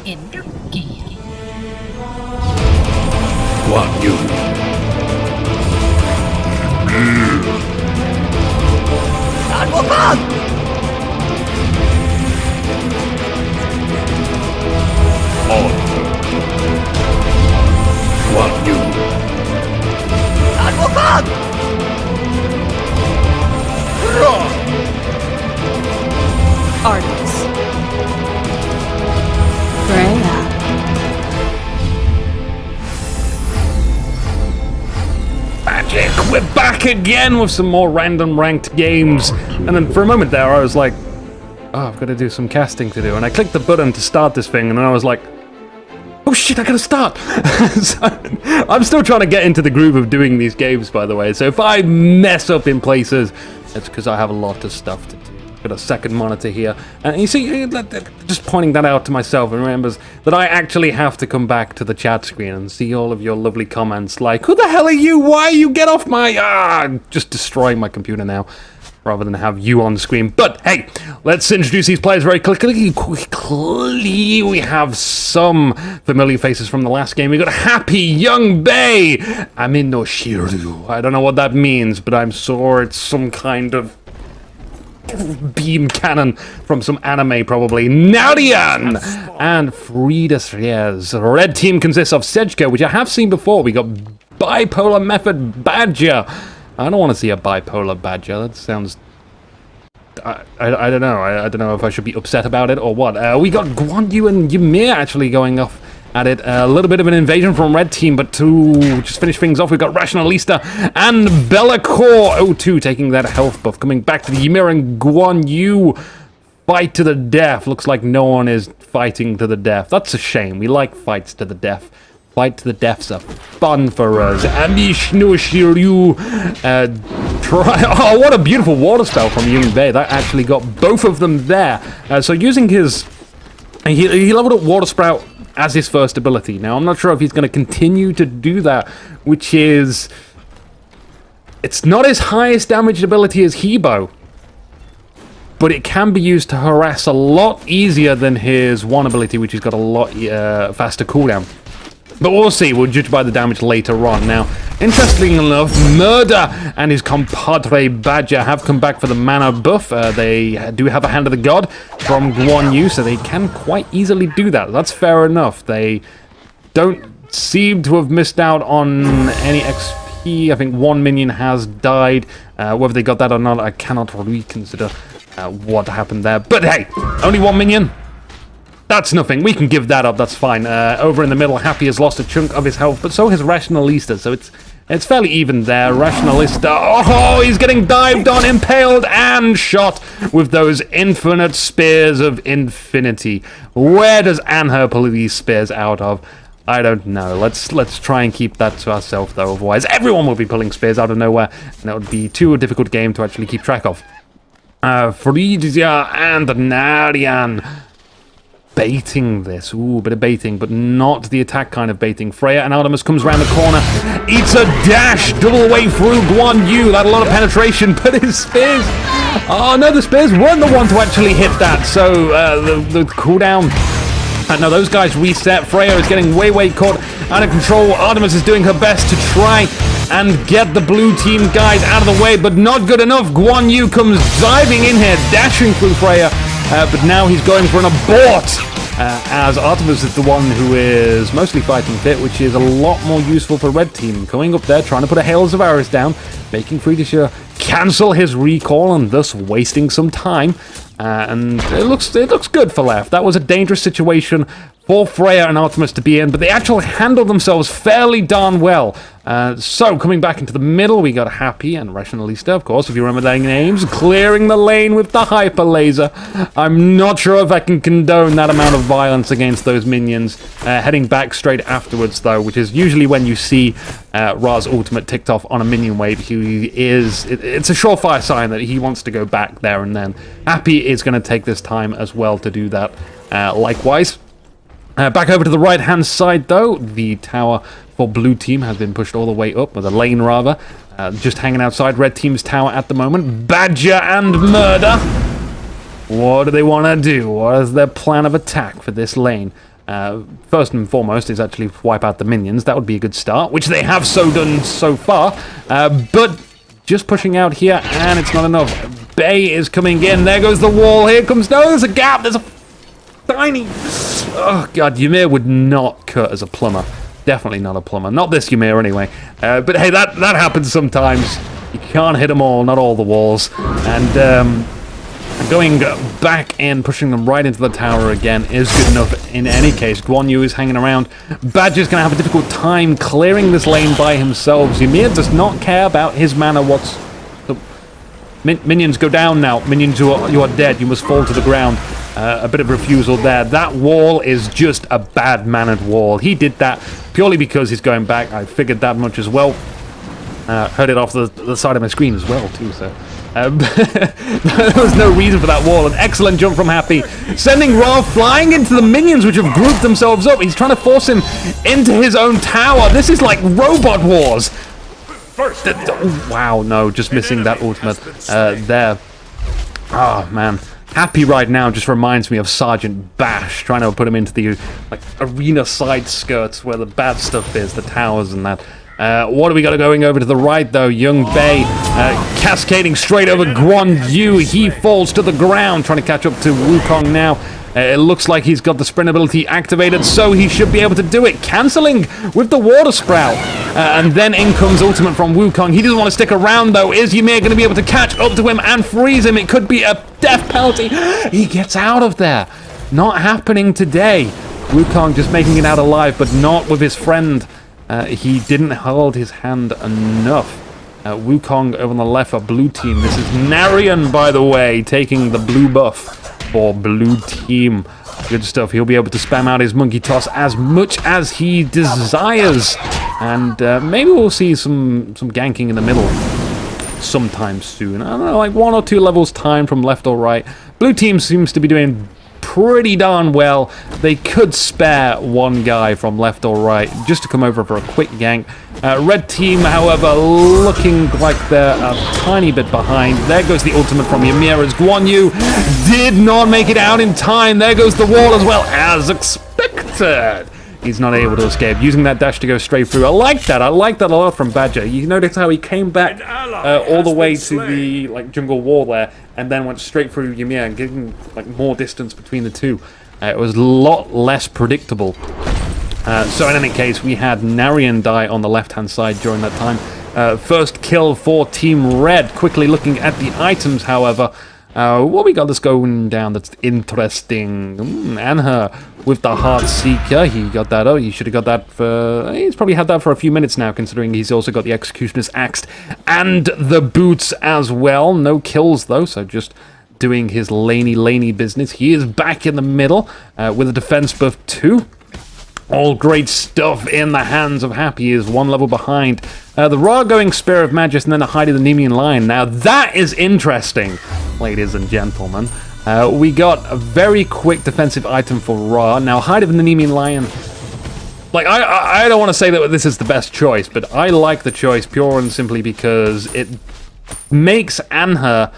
Inuki. Guan Yu. Guan Yu. Artemis. Freya. Magic! We're back again with some more random ranked games. And then for a moment there, I was like, oh, I've got to do some casting to do. And I clicked the button to start this thing, and then I was like, oh shit, I gotta start! So, I'm still trying to get into the groove of doing these games, by the way. So if I mess up in places, it's because I have a lot of stuff to do. Got a second monitor here, and you see, just pointing that out to myself and remembers that I actually have to come back to the chat screen and see all of your lovely comments like, who the hell are you? Why you get off my... just destroying my computer now, rather than have you on the screen. But hey, let's introduce these players very quickly. We have some familiar faces from the last game. We got Happy Young Bay, Amino Shiryu. I don't know what that means, but I'm sure it's some kind of beam cannon from some anime, probably. Narian and Frida Reyes. Red team consists of Sejko, which I have seen before. We got Bipolar Method Badger. I don't want to see a bipolar badger. That sounds... I don't know. I don't know if I should be upset about it or what. We got Guan Yu and Ymir actually going off at it. A little bit of an invasion from Red Team, but to just finish things off, we've got Rationalista and Bellacore 02 taking that health buff. Coming back to the Ymir and Guan Yu fight to the death. Looks like no one is fighting to the death. That's a shame. We like fights to the death. Fight to the deaths are fun for us. Amishnu Shiryu. Oh, what a beautiful water spell from Young Bay. That actually got both of them there. So using his... He leveled up Water Sprout as his first ability. Now, I'm not sure if he's going to continue to do that, which is... It's not his highest damage ability as Hebo, but it can be used to harass a lot easier than his one ability, which has got a lot faster cooldown. But we'll see, we'll judge by the damage later on. Now, interestingly enough, Murder and his compadre Badger have come back for the mana buff. They do have a Hand of the God from Guan Yu, so they can quite easily do that. That's fair enough. They don't seem to have missed out on any XP. I think one minion has died. Whether they got that or not, I cannot reconsider what happened there. But hey, only one minion. That's nothing. We can give that up. That's fine. Over in the middle, Happy has lost a chunk of his health, but so has Rationalista. So it's fairly even there. Rationalista. Oh, he's getting dived on, impaled, and shot with those infinite spears of infinity. Where does Anher pull these spears out of? I don't know. Let's try and keep that to ourselves, though. Otherwise, everyone will be pulling spears out of nowhere, and it would be too difficult a game to actually keep track of. Frisia and Narian. Baiting this. Ooh, a bit of baiting, but not the attack kind of baiting. Freya and Artemis comes around the corner. Eats a dash double way through Guan Yu. That a lot of penetration, but his spears... Oh, no, the spears weren't the one to actually hit that. So, the cooldown... no, those guys reset. Freya is getting way caught out of control. Artemis is doing her best to try and get the blue team guys out of the way, but not good enough. Guan Yu comes diving in here, dashing through Freya. But now he's going for an abort, as Artemis is the one who is mostly fighting fit, which is a lot more useful for Red Team. Going up there, trying to put a Hail of Avaris down, making Frida cancel his recall and thus wasting some time. And it looks good for left. That was a dangerous situation for Freya and Artemis to be in, but they actually handled themselves fairly darn well. So, coming back into the middle, we got Happy and Rationalista, of course, if you remember their names, clearing the lane with the Hyper Laser. I'm not sure if I can condone that amount of violence against those minions. Heading back straight afterwards, though, which is usually when you see Ra's ultimate ticked off on a minion wave. It's a surefire sign that he wants to go back there and then. Happy is going to take this time as well to do that. Likewise. Back over to the right-hand side, though. The tower for blue team has been pushed all the way up, or the lane, rather. Just hanging outside red team's tower at the moment. Badger and Murder. What do they want to do? What is their plan of attack for this lane? First and foremost is actually wipe out the minions. That would be a good start, which they have so done so far. But just pushing out here, and it's not enough. Bay is coming in. There goes the wall. Here comes... No, there's a gap. There's a tiny... Oh, God. Ymir would not cut as a plumber. Definitely not a plumber. Not this Ymir, anyway. But, hey, that happens sometimes. You can't hit them all, not all the walls. And... going back in, pushing them right into the tower again is good enough in any case. Guan Yu is hanging around. Badger's going to have a difficult time clearing this lane by himself. Ymir does not care about his mana minions go down now. Minions, you are dead. You must fall to the ground. A bit of refusal there. That wall is just a bad-mannered wall. He did that purely because he's going back. I figured that much as well. Heard it off the side of my screen as well, too, so... there was no reason for that wall. An excellent jump from Happy, sending Ra flying into the minions, which have grouped themselves up. He's trying to force him into his own tower. This is like Robot Wars. Wow, no, just missing that ultimate there. Oh, man. Happy right now just reminds me of Sergeant Bash, trying to put him into the like arena side skirts where the bad stuff is, the towers and that. What do we got going over to the right, though? Young Bei cascading straight over Guan Yu. He falls to the ground, trying to catch up to Wukong now. It looks like he's got the sprint ability activated, so he should be able to do it. Cancelling with the Water Sprout. And then in comes Ultimate from Wukong. He doesn't want to stick around, though. Is Ymir going to be able to catch up to him and freeze him? It could be a death penalty. He gets out of there. Not happening today. Wukong just making it out alive, but not with his friend. He didn't hold his hand enough. Wukong over on the left for blue team. This is Narian, by the way, taking the blue buff for blue team. Good stuff. He'll be able to spam out his monkey toss as much as he desires. And maybe we'll see some ganking in the middle sometime soon. I don't know, like 1 or 2 levels time from left or right. Blue team seems to be doing pretty darn well. They could spare one guy from left or right just to come over for a quick gank. Red team, however, looking like they're a tiny bit behind. There goes the ultimate from Ymir as Guan Yu did not make it out in time. There goes the wall as well, as expected. He's not able to escape, using that dash to go straight through. I like that. I like that a lot from Badger. You notice how he came back all the way to the jungle wall there, and then went straight through Ymir and giving more distance between the two. It was a lot less predictable. So in any case, we had Narian die on the left-hand side during that time. First kill for Team Red. Quickly looking at the items, however. What we got that's going down that's interesting? Anher with the Heart Seeker. He got that. Oh, he should have got that for... He's probably had that for a few minutes now, considering he's also got the Executioner's Axe and the boots as well. No kills, though, so just doing his laney business. He is back in the middle with a defense buff too. All great stuff in the hands of Happy. He is 1 level behind. The Ra going Spear of Magus and then a Hide of the Nemean Lion. Now that is interesting, ladies and gentlemen. We got a very quick defensive item for Ra. Now Hide of the Nemean Lion, I don't want to say that this is the best choice, but I like the choice pure and simply because it makes Anher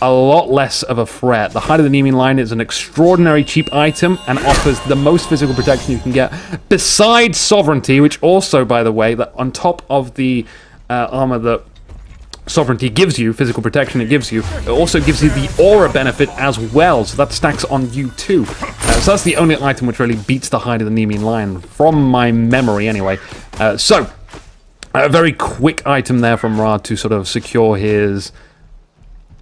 a lot less of a threat. The Hide of the Nemean Lion is an extraordinary cheap item and offers the most physical protection you can get, besides Sovereignty, which also, by the way, that on top of the armor that Sovereignty gives you, physical protection it gives you, it also gives you the aura benefit as well, so that stacks on you too. So that's the only item which really beats the Hide of the Nemean Lion, from my memory anyway. So, a very quick item there from Ra to sort of secure his...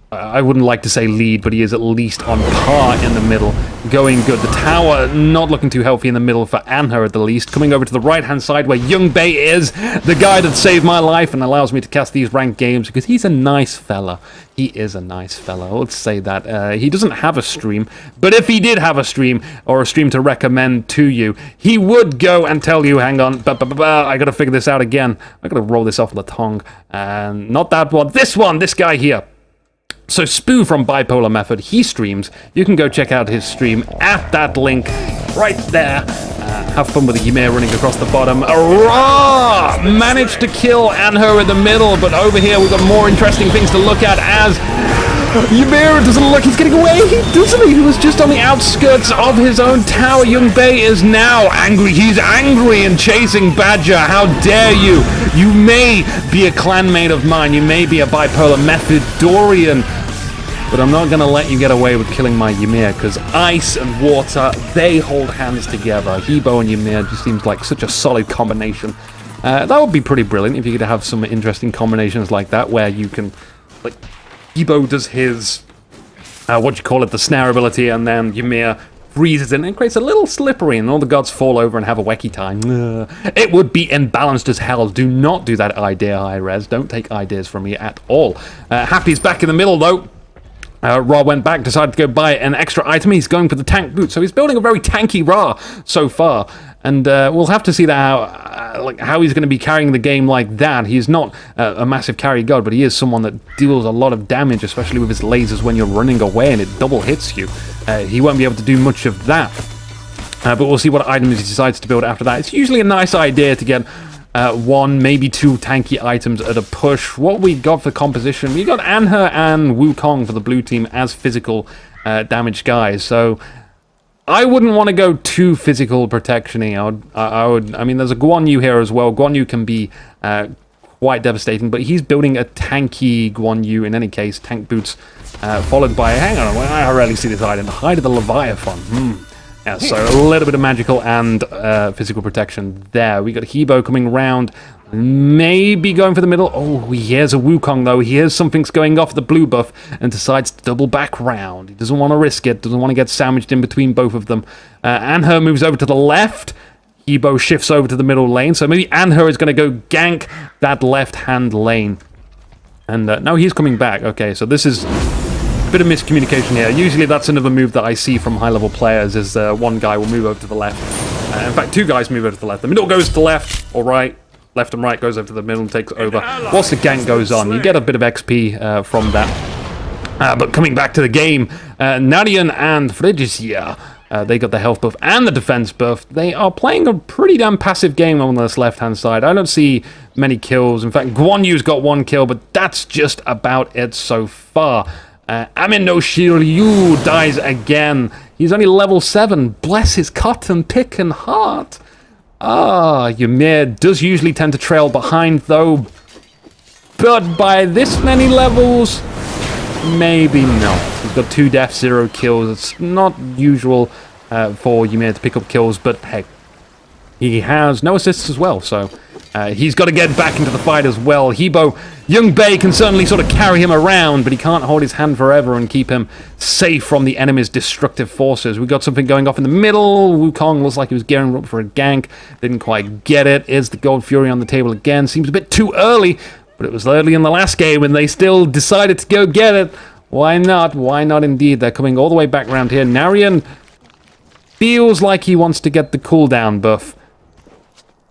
I wouldn't like to say lead, but he is at least on par in the middle. Going good. The tower not looking too healthy in the middle for Anher at the least. Coming over to the right-hand side where Young Bei is, the guy that saved my life and allows me to cast these ranked games because he's a nice fella. He is a nice fella. Let's say that. He doesn't have a stream, but if he did have a stream or a stream to recommend to you, he would go and tell you, hang on, I gotta figure this out again. I gotta roll this off the tongue. And not that one. This guy here. So Spoo from Bipolar Method, he streams. You can go check out his stream at that link right there. Have fun with the Ymir running across the bottom. Ra managed to kill Anher in the middle, but over here we've got more interesting things to look at as Ymir doesn't look, he's getting away, doesn't he? He was just on the outskirts of his own tower. Young Bei is now angry. He's angry and chasing Badger. How dare you? You may be a clanmate of mine. You may be a bipolar Methodian. But I'm not going to let you get away with killing my Ymir, because ice and water, they hold hands together. Hebo and Ymir just seems like such a solid combination. That would be pretty brilliant if you could have some interesting combinations like that, where you can, like, Hebo does his, the snare ability, and then Ymir freezes in and creates a little slippery, and all the gods fall over and have a wacky time. It would be imbalanced as hell. Do not do that idea, Hi-Rez. Don't take ideas from me at all. Happy's back in the middle, though. Ra went back, decided to go buy an extra item. He's going for the tank boot, so he's building a very tanky Ra so far. And we'll have to see that how he's going to be carrying the game like that. He's not a massive carry god, but he is someone that deals a lot of damage, especially with his lasers when you're running away and it double hits you. He won't be able to do much of that. But we'll see what items he decides to build after that. It's usually a nice idea to get one, maybe two tanky items at a push. What we got for composition, we got Anhe and Wukong for the blue team as physical damage guys. So I wouldn't want to go too physical protection-y. I mean, there's a Guan Yu here as well. Guan Yu can be quite devastating, but he's building a tanky Guan Yu in any case. Tank boots, followed by, hang on, I rarely see this item, Hide of the Leviathan. Yeah, so a little bit of magical and physical protection there. We got Hebo coming round, maybe going for the middle. Oh, he hears a Wukong though. He hears something's going off the blue buff and decides to double back round. He doesn't want to risk it, doesn't want to get sandwiched in between both of them. Anhe moves over to the left. Hebo shifts over to the middle lane, so maybe Anhe is going to go gank that left-hand lane. And no, he's coming back. Okay, so this is bit of miscommunication here. Usually that's another move that I see from high-level players, is one guy will move over to the left. In fact, two guys move over to the left. The middle goes to the left or right. Left and right goes over to the middle and takes over. Whilst the gank goes on, you get a bit of XP from that. But coming back to the game, Narian and Frigisia, they got the health buff and the defense buff. They are playing a pretty damn passive game on this left-hand side. I don't see many kills. In fact, Guan Yu's got one kill, but that's just about it so far. Amin no Shiryu dies again. He's only level 7. Bless his cotton pick and heart. Ymir does usually tend to trail behind though. But by this many levels, maybe not. He's got 2 deaths, 0 kills. It's not usual for Ymir to pick up kills, but hey, he has no assists as well, so he's got to get back into the fight as well. Hebo, Young Bei can certainly sort of carry him around, but he can't hold his hand forever and keep him safe from the enemy's destructive forces. We got something going off in the middle. Wukong looks like he was gearing up for a gank. Didn't quite get it. Is the Gold Fury on the table again? Seems a bit too early, but it was early in the last game and they still decided to go get it. Why not? Why not indeed? They're coming all the way back around here. Narian feels like he wants to get the cooldown buff.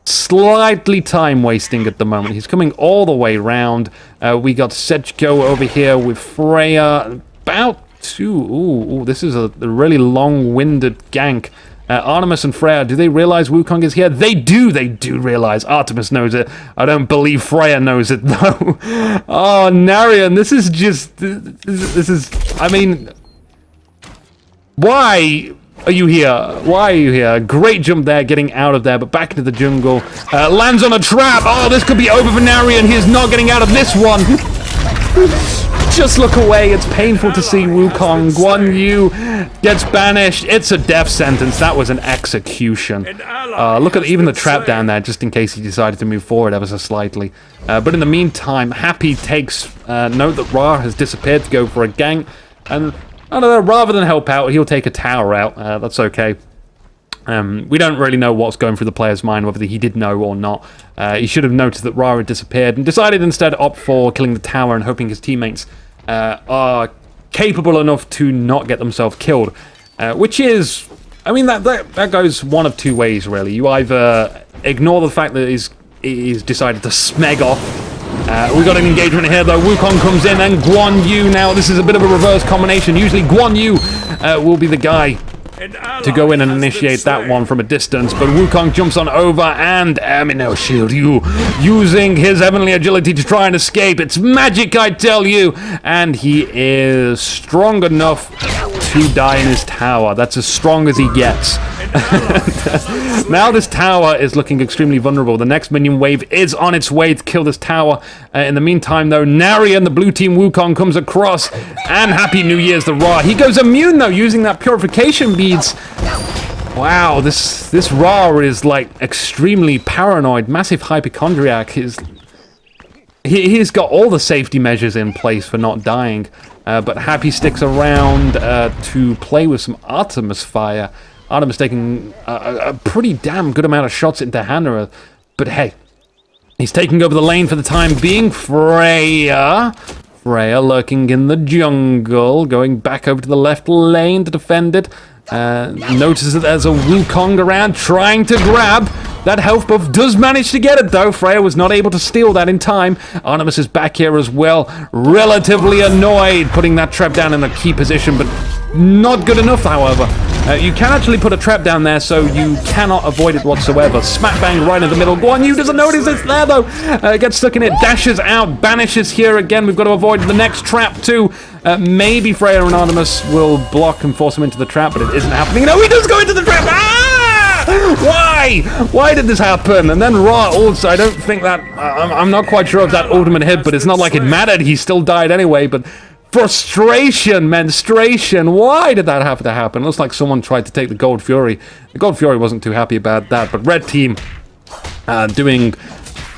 Slightly time wasting at the moment. He's coming all the way round. We got Sechko over here with Freya. About to... Ooh, this is a really long-winded gank. Artemis and Freya, do they realize Wukong is here? They do realize. Artemis knows it. I don't believe Freya knows it, though. Oh, Narian, this is just... This is... I mean... Why are you here? Why are you here? Great jump there, getting out of there, but back into the jungle. Lands on a trap. Oh, this could be over for Narian. He is not getting out of this one. Just look away. It's painful to see Wukong. Guan Yu gets banished. It's a death sentence. That was an execution. Look at even the trap down there, just in case he decided to move forward ever so slightly. But in the meantime, Happy takes note that Ra has disappeared to go for a gank, and I don't know, rather than help out, he'll take a tower out. That's okay. We don't really know what's going through the player's mind, whether he did know or not. He should have noticed that Ra had disappeared and decided instead to opt for killing the tower and hoping his teammates are capable enough to not get themselves killed. Which is, I mean, that goes one of two ways, really. You either ignore the fact that he's decided to smeg off. We got an engagement here, though. Wukong comes in, and Guan Yu. Now, this is a bit of a reverse combination. Usually, Guan Yu will be the guy to go in and initiate that one from a distance, but Wukong jumps on over, and Amino shield you, using his heavenly agility to try and escape. It's magic, I tell you, and he is strong enough to die in his tower. That's as strong as he gets. Now this tower is looking extremely vulnerable. The next minion wave is on its way to kill this tower. In the meantime, though, Narian, the blue team Wukong, comes across, and Happy New Year's the Ra. He goes immune, though, using that purification beads. Wow, this Ra is, like, extremely paranoid, massive hypochondriac. He's got all the safety measures in place for not dying, but Happy sticks around to play with some Artemis fire. Artemis taking a pretty damn good amount of shots into Hannah, but hey, he's taking over the lane for the time being. Freya lurking in the jungle, going back over to the left lane to defend it. Notices that there's a Wukong around trying to grab that health buff. Does manage to get it, though. Freya was not able to steal that in time. Artemis is back here as well, relatively annoyed, putting that trap down in a key position, but not good enough, however. You can actually put a trap down there, so you cannot avoid it whatsoever. Smack bang right in the middle. Guan Yu doesn't notice it's there, though. Gets stuck in it, dashes out, banishes here again. We've got to avoid the next trap, too. Maybe Freya and Artemis will block and force him into the trap, but it isn't happening. No, he does go into the trap! Ah! Why? Why did this happen? And then Ra also, I don't think that... I'm not quite sure of that ultimate hit, but it's not like it mattered. He still died anyway, but... Frustration, menstruation. Why did that have to happen? Looks like someone tried to take the Gold Fury. The Gold Fury wasn't too happy about that, but Red Team doing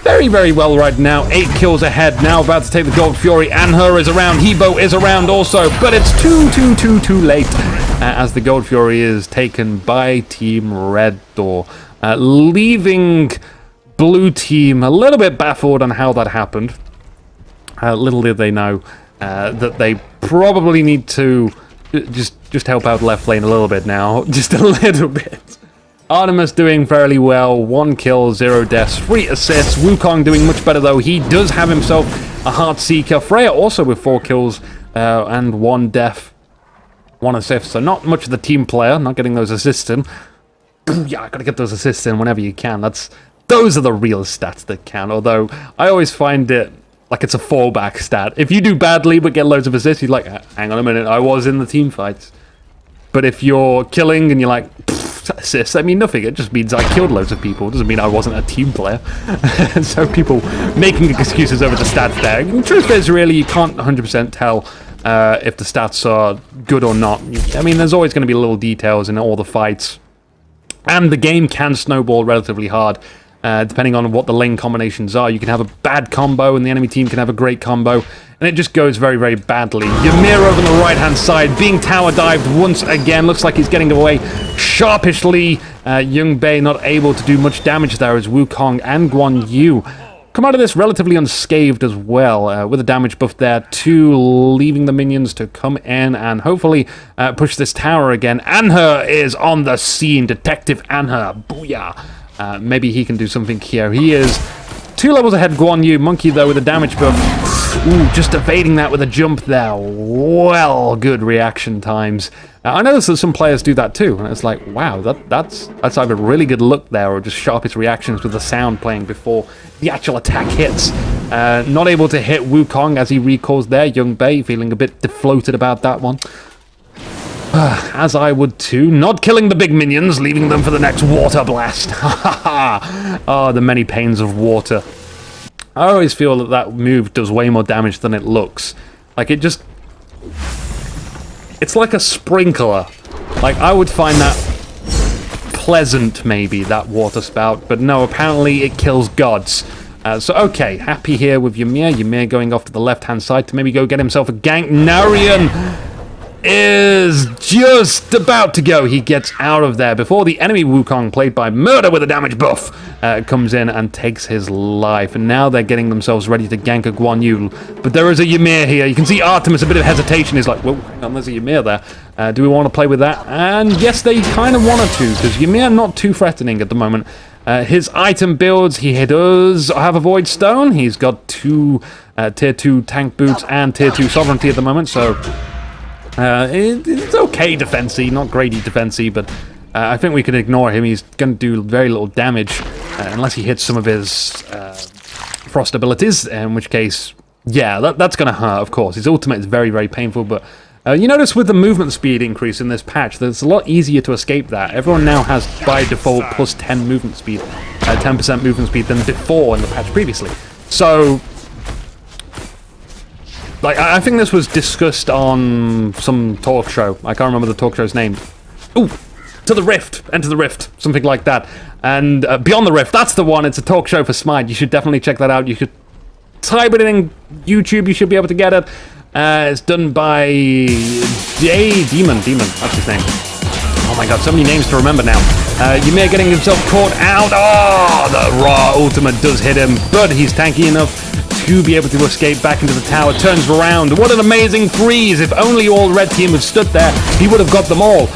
very, very well right now. 8 kills ahead, now about to take the Gold Fury. Anhur is around, Hebo is around also, but it's too late as the Gold Fury is taken by Team Red Door, leaving Blue Team a little bit baffled on how that happened. Little did they know that they probably need to just help out left lane a little bit now. Just a little bit. Artemis doing fairly well. 1 kill, 0 deaths, 3 assists. Wukong doing much better, though. He does have himself a Heartseeker. Freya also with 4 kills and 1 death, 1 assist. So not much of the team player. Not getting those assists in. Yeah, I gotta get those assists in whenever you can. Those are the real stats that count. Although I always find it like it's a fallback stat. If you do badly but get loads of assists, you're like, hang on a minute, I was in the team fights. But if you're killing and you're like, assists, I mean nothing. It just means I killed loads of people. It doesn't mean I wasn't a team player. So people making excuses over the stats there. The truth is, really, you can't 100% tell if the stats are good or not. I mean, there's always going to be little details in all the fights. And the game can snowball relatively hard. Depending on what the lane combinations are. You can have a bad combo and the enemy team can have a great combo, and it just goes very, very badly. Ymir over on the right-hand side, being tower dived once again. Looks like he's getting away sharpishly. Young Bei not able to do much damage there as Wukong and Guan Yu come out of this relatively unscathed as well, with a damage buff there too, leaving the minions to come in and hopefully push this tower again. Anhur is on the scene. Detective Anhur. Booyah. Maybe he can do something here. He is 2 levels ahead Guan Yu. Monkey, though, with a damage buff. Ooh, just evading that with a jump there. Well, good reaction times. I noticed that some players do that too, and it's like, wow, that's either really good look there or just sharpest reactions with the sound playing before the actual attack hits. Not able to hit Wukong as he recalls there. Young Bei feeling a bit deflated about that one. As I would too. Not killing the big minions, leaving them for the next water blast. Oh, the many pains of water. I always feel that that move does way more damage than it looks. Like, it just... It's like a sprinkler. Like, I would find that pleasant, maybe, that water spout. But no, apparently it kills gods. So, okay, happy here with Ymir. Ymir going off to the left-hand side to maybe go get himself a gank. Narian is just about to go. He gets out of there before the enemy Wukong, played by Murder with a damage buff, comes in and takes his life. And now they're getting themselves ready to gank a Guan Yu. But there is a Ymir here. You can see Artemis, a bit of hesitation. He's like, well, hang on, there's a Ymir there. Do we want to play with that? And yes, they kind of wanted to, because Ymir not too threatening at the moment. His item builds, he does have a Void Stone. He's got 2 tier 2 tank boots and tier 2 sovereignty at the moment, so It's okay defensy, not great defensy, but I think we can ignore him. He's going to do very little damage unless he hits some of his frost abilities, in which case, yeah, that's going to hurt, of course. His ultimate is very, very painful, but you notice with the movement speed increase in this patch, that it's a lot easier to escape that. Everyone now has, by default, plus 10 movement speed, 10% movement speed than before in the patch previously. So, like, I think this was discussed on some talk show. I can't remember the talk show's name. Ooh, to the Rift, Enter the Rift, something like that. And Beyond the Rift, that's the one. It's a talk show for Smite. You should definitely check that out. You should type it in YouTube. You should be able to get it. It's done by Demon, that's his name. Oh my god, so many names to remember now. Ymir getting himself caught out. Oh, the raw ultimate does hit him, but he's tanky enough to be able to escape back into the tower. Turns around. What an amazing freeze. If only all red team had stood there, he would have got them all.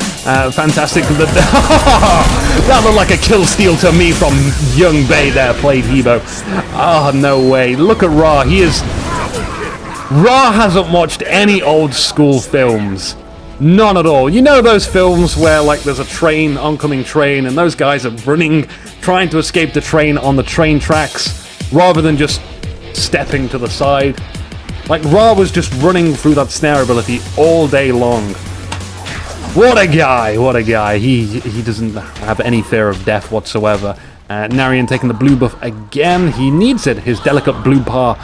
Fantastic. That looked like a kill steal to me from young Bay there, played Hebo. Oh, no way. Look at Ra. Ra hasn't watched any old school films. None at all. You know those films where, like, there's a train, oncoming train, and those guys are running, trying to escape the train on the train tracks, rather than just stepping to the side. Like, Ra was just running through that snare ability all day long. What a guy, what a guy. He doesn't have any fear of death whatsoever. Narian taking the blue buff again. He needs it. His delicate blue bar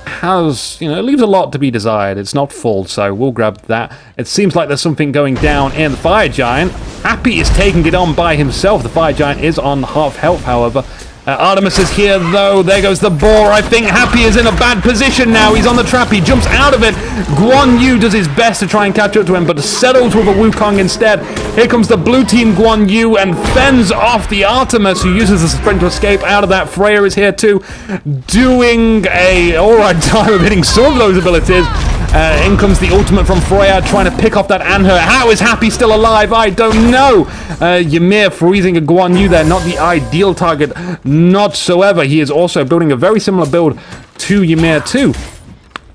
has, it leaves a lot to be desired. It's not full, so we'll grab that. It seems like there's something going down in the Fire Giant. Happy is taking it on by himself. The Fire Giant is on half health, however. Artemis is here, though. There goes the boar. I think Happy is in a bad position now. He's on the trap. He jumps out of it. Guan Yu does his best to try and catch up to him, but settles with a Wukong instead. Here comes the blue team Guan Yu and fends off the Artemis, who uses the sprint to escape out of that. Freya is here, too, doing a alright time of hitting some of those abilities. In comes the ultimate from Freya, trying to pick off that Anhur. How is Happy still alive? I don't know. Ymir freezing a Guan Yu there, not the ideal target, whatsoever. He is also building a very similar build to Ymir too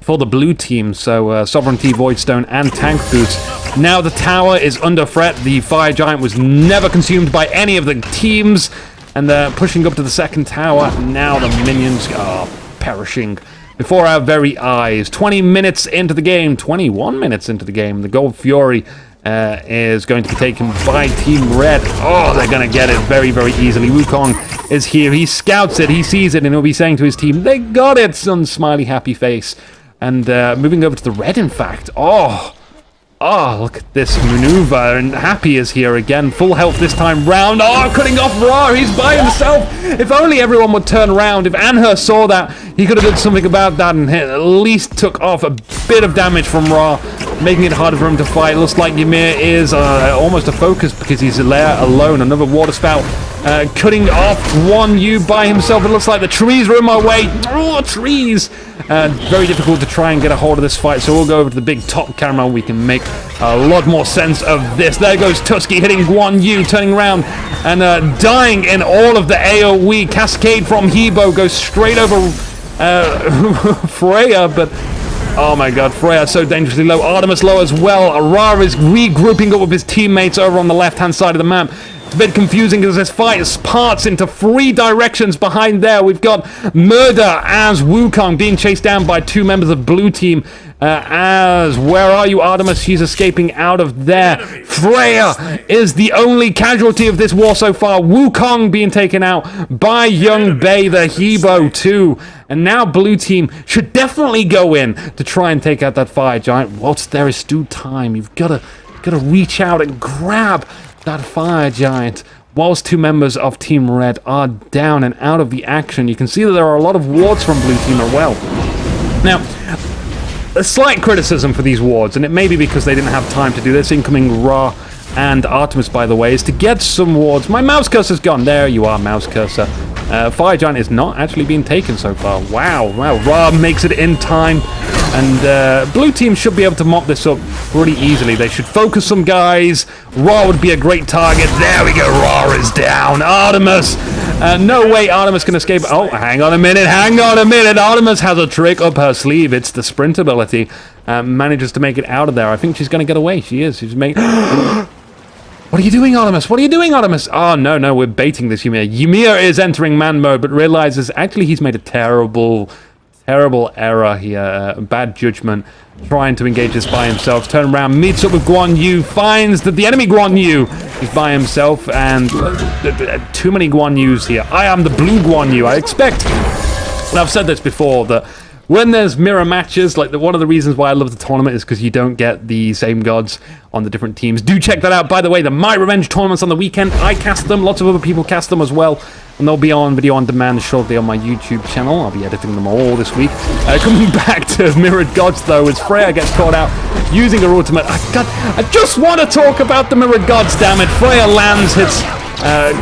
for the blue team. So Sovereignty, Voidstone, and Tank Boots. Now the tower is under threat. The Fire Giant was never consumed by any of the teams, and they're pushing up to the second tower. Now the minions are perishing before our very eyes. 20 minutes into the game, 21 minutes into the game, the Gold Fury is going to be taken by Team Red. Oh, they're going to get it very, very easily. Wukong is here. He scouts it. He sees it, and he'll be saying to his team, they got it, son. Smiley, happy face. And moving over to the Red, in fact. Oh, look at this maneuver, and Happy is here again, full health this time round. Oh, cutting off Ra, he's by himself. If only everyone would turn around. If Anhur saw that, he could have done something about that and at least took off a bit of damage from Ra, making it harder for him to fight. It looks like Ymir is almost a focus because he's there alone. Another water spout cutting off Guan Yu by himself. It looks like the trees are in my way. Oh, trees! Very difficult to try and get a hold of this fight, so we'll go over to the big top camera. We can make a lot more sense of this. There goes Tusky hitting Guan Yu, turning around and dying in all of the AoE. Cascade from Hebo goes straight over Freya, but oh my god, Freya so dangerously low. Artemis low as well. Ra is regrouping up with his teammates over on the left-hand side of the map. It's a bit confusing because this fight parts into 3 directions behind there. We've got Murder as Wukong being chased down by 2 members of Blue Team. Where are you, Artemis? She's escaping out of there. Freya is the only casualty of this war so far. Wukong being taken out by Young Bay, the Hebo too. And now Blue Team should definitely go in to try and take out that Fire Giant. Whilst there is still time, you've got to reach out and grab that Fire Giant. Whilst 2 members of Team Red are down and out of the action, you can see that there are a lot of wards from Blue Team as well. Now, a slight criticism for these wards, and it may be because they didn't have time to do this. Incoming Ra and Artemis, by the way, is to get some wards. My mouse cursor's gone. There you are, mouse cursor. Fire Giant is not actually being taken so far. Wow. Ra makes it in time. And Blue Team should be able to mop this up pretty easily. They should focus some guys. Ra would be a great target. There we go. Ra is down. Artemis. No way Artemis can escape. Oh, hang on a minute. Artemis has a trick up her sleeve. It's the sprint ability. manages to make it out of there. I think she's going to get away. She is. She's making... What are you doing, Artemis? What are you doing, Artemis? Oh, no, we're baiting this Ymir. Ymir is entering man mode, but realizes actually he's made a terrible error here. Bad judgment. Trying to engage this by himself. Turn around, meets up with Guan Yu, finds that the enemy Guan Yu is by himself, and too many Guan Yus here. I am the blue Guan Yu. I expect, and I've said this before, that when there's mirror matches, like one of the reasons why I love the tournament is because you don't get the same gods on the different teams. Do check that out, by the way. The My Revenge tournaments on the weekend. I cast them. Lots of other people cast them as well. And they'll be on video on demand shortly on my YouTube channel. I'll be editing them all this week. Coming back to Mirrored Gods, though, as Freya gets caught out using her ultimate. I just want to talk about the Mirrored Gods, damn it. Freya lands, hits,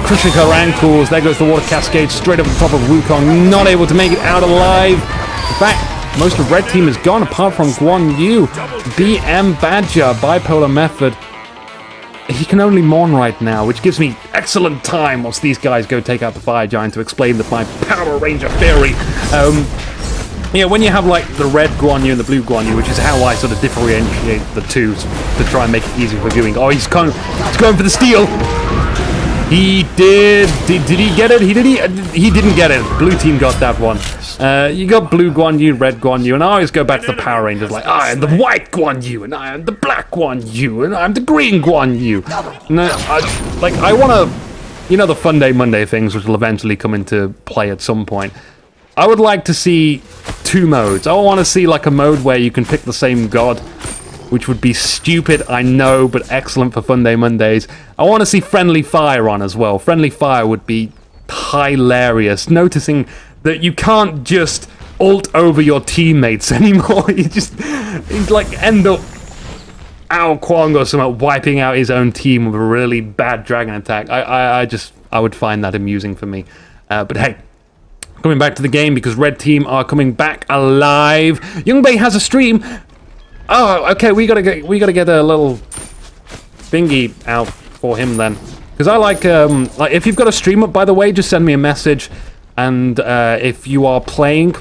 crushing her ankles. There goes the water cascade straight up the top of Wukong. Not able to make it out alive. In fact, most of Red Team is gone, apart from Guan Yu. BM Badger, Bipolar Method. He can only mourn right now, which gives me excellent time whilst these guys go take out the Fire Giant to explain my Power Ranger theory. Yeah, when you have like the red Guan Yu and the blue Guan Yu, which is how I sort of differentiate the two to try and make it easier for viewing. Oh, he's going for the steal. He did he get it? He didn't get it. Blue team got that one. You got blue Guan Yu, red Guan Yu, and I always go back to the Power Rangers like, I am the white Guan Yu, and I am the black Guan Yu, and I'm the green Guan Yu. And I want to, you know, the Fun Day Monday things, which will eventually come into play at some point. I would like to see two modes. I want to see like a mode where you can pick the same god, which would be stupid, I know, but excellent for Fun Day Mondays. I want to see Friendly Fire on as well. Friendly Fire would be hilarious, noticing that you can't just ult over your teammates anymore. He'd like end up Ao Kwong or something wiping out his own team with a really bad dragon attack. I would find that amusing for me. But hey, coming back to the game because Red Team are coming back alive. Youngbei has a stream. Oh, okay, we gotta get a little thingy out for him then. Because I like if you've got a stream up, by the way, just send me a message. And if you are playing,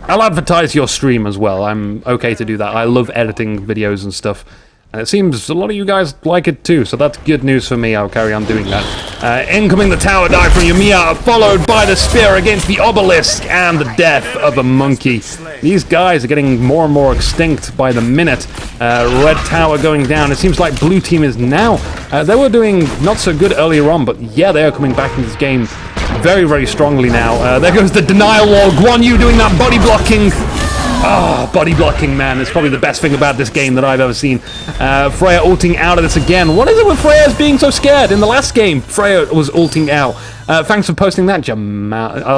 I'll advertise your stream as well. I'm okay to do that. I love editing videos and stuff. And it seems a lot of you guys like it too, so that's good news for me. I'll carry on doing that. Incoming the tower dive from Ymir, followed by the spear against the obelisk and the death of a monkey. These guys are getting more and more extinct by the minute. Red tower going down. It seems like blue team is now. They were doing not so good earlier on, but yeah, they are coming back into this game very, very strongly now. There goes the denial wall. Guan Yu doing that body blocking. Oh, body blocking, man. It's probably the best thing about this game that I've ever seen. Freya ulting out of this again. What is it with Freya's being so scared? In the last game, Freya was ulting out. Thanks for posting that, I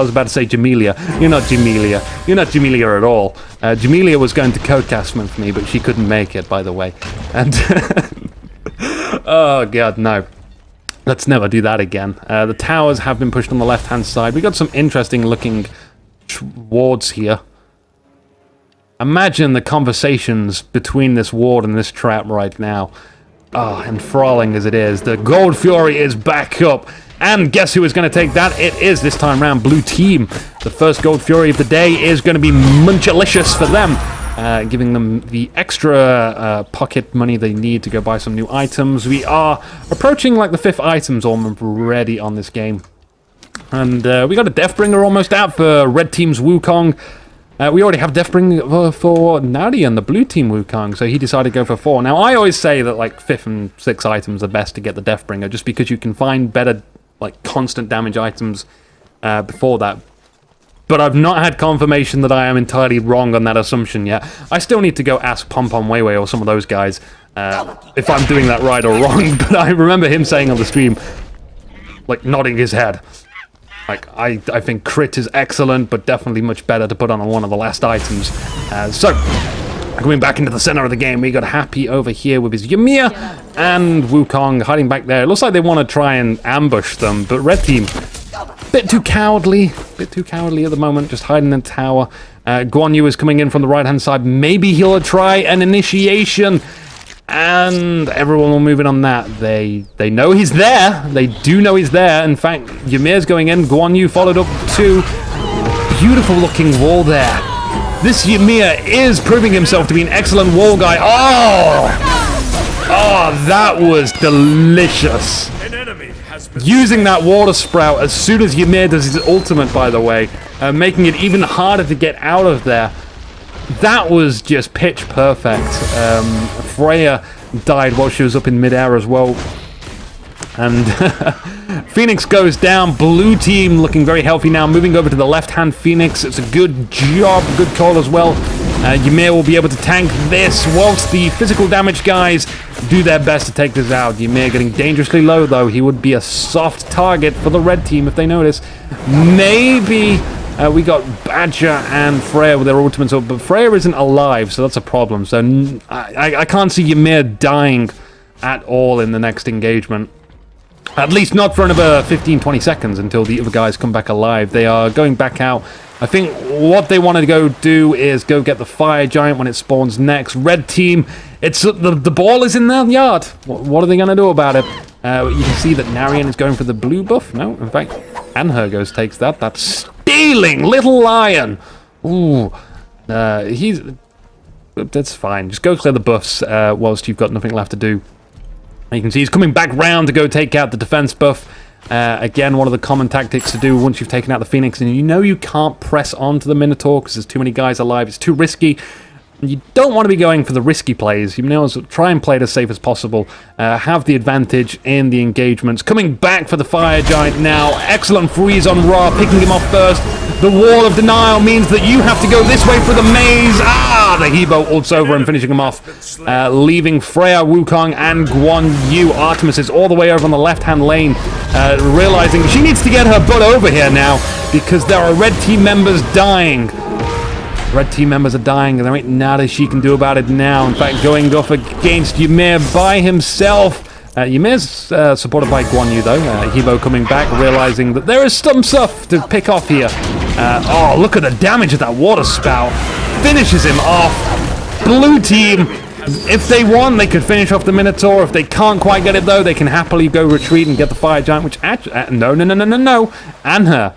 was about to say Jamelia. You're not Jamelia. You're not Jamelia at all. Jamelia was going to codecast with me, but she couldn't make it, by the way. And oh, God, no. Let's never do that again. The towers have been pushed on the left-hand side. We got some interesting looking wards here. Imagine the conversations between this ward and this trap right now. Ah, enthralling as it is. The Gold Fury is back up. And guess who is going to take that? It is, this time round, Blue Team. The first Gold Fury of the day is going to be munchalicious for them. Giving them the extra pocket money they need to go buy some new items. We are approaching like the 5th items already on this game. And we got a Deathbringer almost out for Red Team's Wukong. We already have Deathbringer for Nadi and the Blue Team Wukong, so he decided to go for 4. Now, I always say that like 5th and 6th items are best to get the Deathbringer, just because you can find better, like, constant damage items before that. But I've not had confirmation that I am entirely wrong on that assumption yet. I still need to go ask Pom Pom Weiwei or some of those guys if I'm doing that right or wrong, but I remember him saying on the stream, like, nodding his head. Like, I think crit is excellent, but definitely much better to put on one of the last items. So, going back into the center of the game, we got Happy over here with his Ymir and Wukong hiding back there. It looks like they want to try and ambush them, but Red Team, bit too cowardly at the moment, just hiding in the tower. Guan Yu is coming in from the right-hand side. Maybe he'll try an initiation. And everyone will move in on that. They know he's there. They do know he's there. In fact, Ymir's going in. Guan Yu followed up too. Beautiful looking wall there. This Ymir is proving himself to be an excellent wall guy. Oh, that was delicious. Using that water sprout as soon as Ymir does his ultimate, by the way, making it even harder to get out of there. That was just pitch perfect. Freya died while she was up in midair as well. And Phoenix goes down. Blue team looking very healthy now. Moving over to the left-hand Phoenix. It's a good job, good call as well. Ymir will be able to tank this whilst the physical damage guys do their best to take this out. Ymir getting dangerously low though. He would be a soft target for the red team if they notice. Maybe we got Badger and Freya with their ultimates up, but Freya isn't alive, so that's a problem. So I can't see Ymir dying at all in the next engagement. At least not for another 15-20 seconds until the other guys come back alive. They are going back out. I think what they want to go do is go get the fire giant when it spawns next. Red team, it's the ball is in their yard. What are they going to do about it? You can see that Narian is going for the blue buff. No, in fact, Anhergos takes that. That's stealing, Little Lion. Ooh, that's fine. Just go clear the buffs whilst you've got nothing left to do. You can see he's coming back round to go take out the defense buff. Again, one of the common tactics to do once you've taken out the Phoenix, and you know you can't press onto the Minotaur because there's too many guys alive. It's too risky. You don't want to be going for the risky plays. You know, try and play it as safe as possible. Have the advantage in the engagements. Coming back for the Fire Giant now. Excellent freeze on Ra, picking him off first. The Wall of Denial means that you have to go this way for the maze. The Hebo ults over and finishing him off. Leaving Freya, Wukong, and Guan Yu. Artemis is all the way over on the left-hand lane. Realizing she needs to get her butt over here now because there are red team members dying. Red team members are dying, and there ain't nada she can do about it now. In fact, going off against Ymir by himself. Ymir's supported by Guan Yu, though. Hebo coming back, realizing that there is some stuff to pick off here. Look at the damage of that water spout. Finishes him off. Blue team, if they want, they could finish off the Minotaur. If they can't quite get it, though, they can happily go retreat and get the Fire Giant, which actually... no. Anher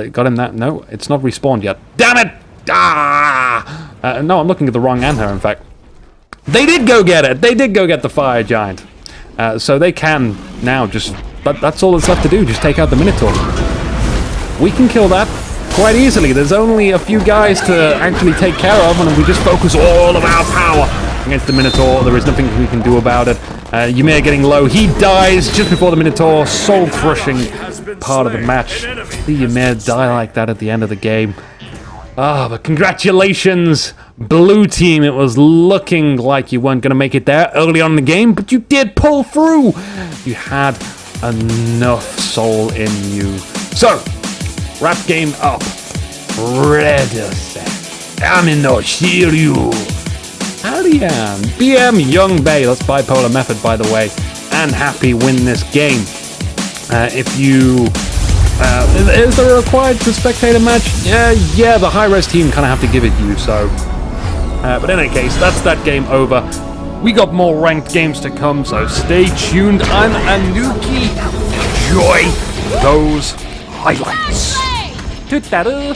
got him that... No, it's not respawned yet. Damn it! No, I'm looking at the wrong Anher, in fact. They did go get it. They did go get the Fire Giant. So they can now just... That's all that's left to do. Just take out the Minotaur. We can kill that quite easily. There's only a few guys to actually take care of, and if we just focus all of our power against the Minotaur, there is nothing we can do about it. Ymir getting low. He dies just before the Minotaur. Soul-crushing part of the match. See Ymir die like that at the end of the game. But congratulations, Blue Team. It was looking like you weren't going to make it there early on in the game, but you did pull through. You had enough soul in you. So, wrap game up. Ready, set. I'm no Shiryu. Ariane, BM Young Bay. That's bipolar method, by the way. And Happy win this game. If you... is there a required to spectator match? Yeah, the high-res team kind of have to give it you, so... but in any case, that's that game over. We got more ranked games to come, so stay tuned. I'm Inuki. Enjoy those highlights. Toot-ta-doo.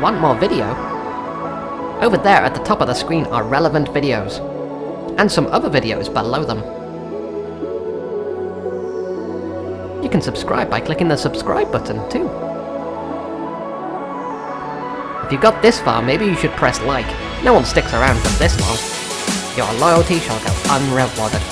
you want more video, over there at the top of the screen are relevant videos, and some other videos below them. You can subscribe by clicking the subscribe button too. If you got this far, maybe you should press like. No one sticks around for this long. Your loyalty shall go unrewarded.